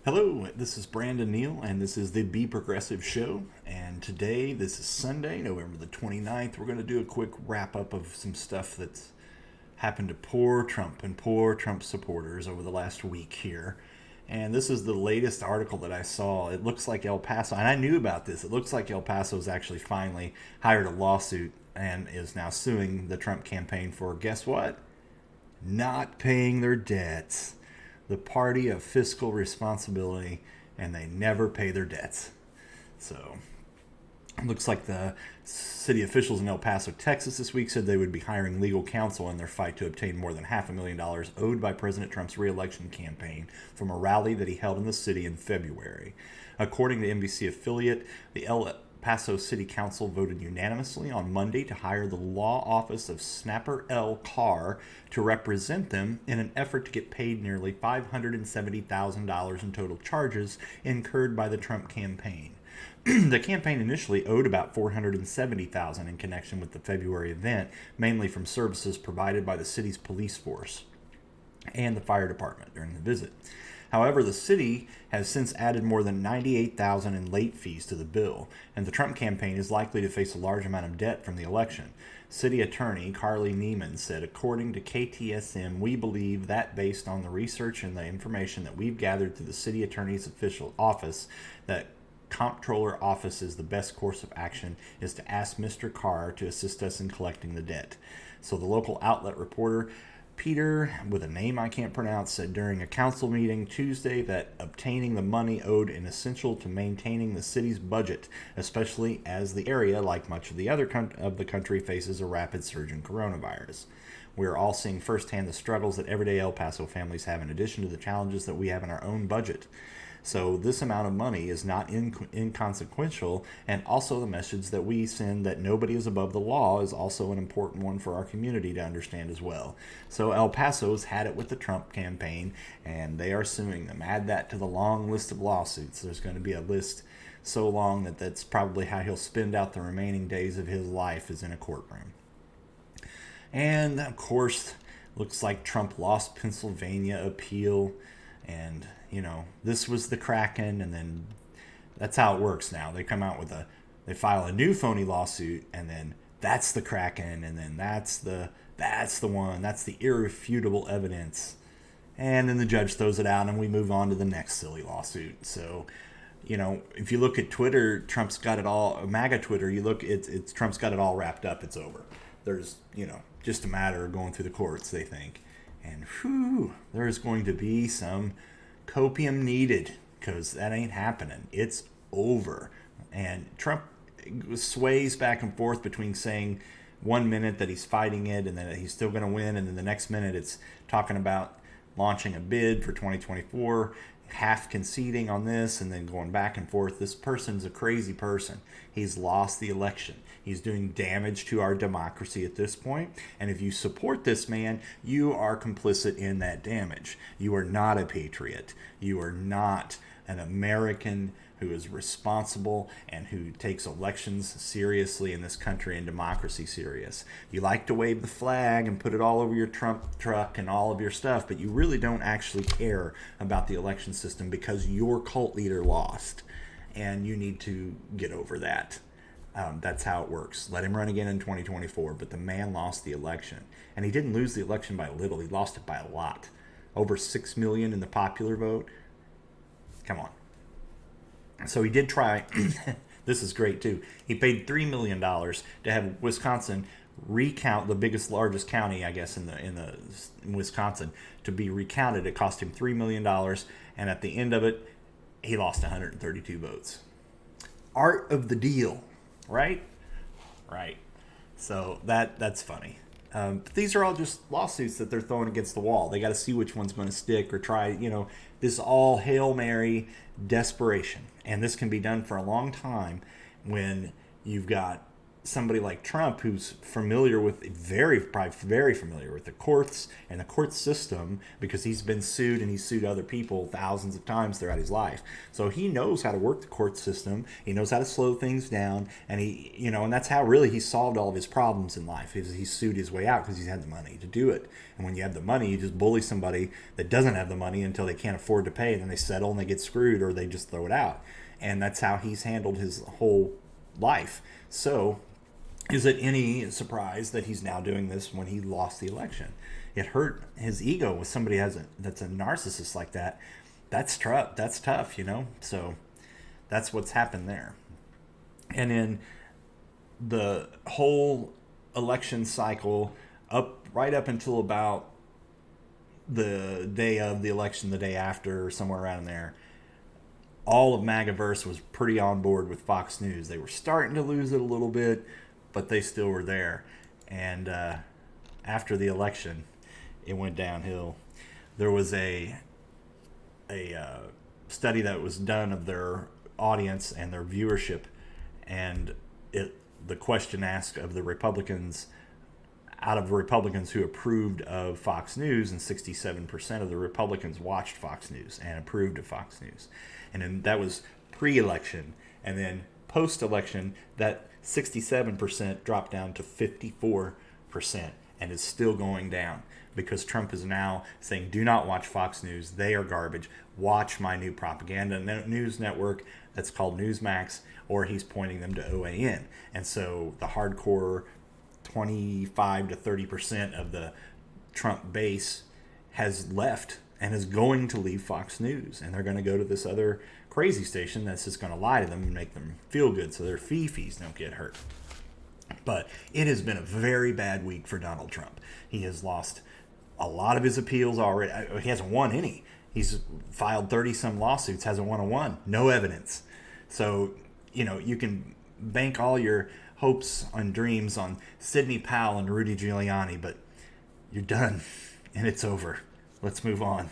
Hello, this is Brandon Neal, and this is the Be Progressive Show. And today, this is Sunday, November the 29th. We're going to do a quick wrap up of some stuff that's happened to poor Trump and poor Trump supporters over the last week here. And this is the latest article that I saw. It looks like El Paso, and I knew about this. It looks like El Paso's actually finally hired a lawsuit and is now suing the Trump campaign for, guess what? Not paying their debts. The party of fiscal responsibility, and they never pay their debts. So it looks like the city officials in El Paso, Texas this week said they would be hiring legal counsel in their fight to obtain more than $500,000 owed by President Trump's re-election campaign from a rally that he held in the city in February. According to NBC affiliate, the El Paso City Council voted unanimously on Monday to hire the law office of Snapper L. Carr to represent them in an effort to get paid nearly $570,000 in total charges incurred by the Trump campaign. The campaign initially owed about $470,000 in connection with the February event, mainly from services provided by the city's police force and the fire department during the visit. However, the city has since added more than $98,000 in late fees to the bill, and the Trump campaign is likely to face a large amount of debt from the election. City Attorney Carly Neiman said, according to KTSM, we believe that based on the research and the information that we've gathered through the city attorney's official office, that comptroller office is the best course of action is to ask Mr. Carr to assist us in collecting the debt. So the local outlet reporter Peter, with a name I can't pronounce, said during a council meeting Tuesday that obtaining the money owed is essential to maintaining the city's budget, especially as the area, like much of the other of the country, faces a rapid surge in coronavirus. We are all seeing firsthand the struggles that everyday El Paso families have in addition to the challenges that we have in our own budget. So this amount of money is not inconsequential, and also the message that we send that nobody is above the law is also an important one for our community to understand as well. So El Paso's had it with the Trump campaign, and they are suing them. Add that to the long list of lawsuits. There's going to be a list so long that that's probably how he'll spend out the remaining days of his life, is in a courtroom. And of course, looks like Trump lost Pennsylvania appeal. And, this was the Kraken, and then that's how it works now. They come out with they file a new phony lawsuit, and then that's the Kraken, and then that's the one, that's the irrefutable evidence. And then the judge throws it out, and we move on to the next silly lawsuit. So, if you look at Twitter, Trump's got it all, MAGA Twitter, it's Trump's got it all wrapped up, it's over. There's, just a matter of going through the courts, they think. And there's going to be some copium needed, because that ain't happening. It's over. And Trump sways back and forth between saying 1 minute that he's fighting it and that he's still going to win, and then the next minute it's talking about launching a bid for 2024, half conceding on this and then going back and forth. This person's a crazy person. He's lost the election. He's doing damage to our democracy at this point. And if you support this man, you are complicit in that damage. You are not a patriot. You are not an American who is responsible and who takes elections seriously in this country and democracy serious. You like to wave the flag and put it all over your Trump truck and all of your stuff, but you really don't actually care about the election system because your cult leader lost, and you need to get over that. That's how it works. Let him run again in 2024, but the man lost the election. And he didn't lose the election by little. He lost it by a lot. Over 6 million in the popular vote. Come on. So he did try. This is great too. He paid $3 million to have Wisconsin recount the largest county, I guess, in Wisconsin, to be recounted. It cost him $3 million, and at the end of it, he lost 132 votes. Art of the deal, right? Right. So that's funny. But these are all just lawsuits that they're throwing against the wall. They got to see which one's going to stick or try, this is all Hail Mary desperation. And this can be done for a long time when you've got, somebody like Trump, who's probably very familiar with the courts and the court system, because he's been sued and he's sued other people thousands of times throughout his life. So he knows how to work the court system. He knows how to slow things down, and and that's how really he solved all of his problems in life. He sued his way out because he's had the money to do it. And when you have the money, you just bully somebody that doesn't have the money until they can't afford to pay, and then they settle and they get screwed, or they just throw it out. And that's how he's handled his whole life. So is it any surprise that he's now doing this when he lost the election? It hurt his ego with somebody that's a narcissist like that. That's tough. That's tough, So that's what's happened there. And then the whole election cycle, right up until about the day of the election, the day after, or somewhere around there, all of MAGAverse was pretty on board with Fox News. They were starting to lose it a little bit, but they still were there. And after the election, it went downhill. There was a study that was done of their audience and their viewership, and the question asked of the Republicans, out of Republicans who approved of Fox News, and 67% of the Republicans watched Fox News and approved of Fox News. And then that was pre-election. And then post-election, that 67% dropped down to 54% and is still going down, because Trump is now saying, do not watch Fox News. They are garbage. Watch my new propaganda news network that's called Newsmax, or he's pointing them to OAN. And so the hardcore 25 to 30% of the Trump base has left and is going to leave Fox News, and they're going to go to this other crazy station that's just going to lie to them and make them feel good so their fees don't get hurt. But it has been a very bad week for Donald Trump. He has lost a lot of his appeals already. He hasn't won any. He's filed 30-some lawsuits, hasn't won a one. No evidence. So, you can bank all your hopes and dreams on Sidney Powell and Rudy Giuliani, but you're done, and it's over. Let's move on.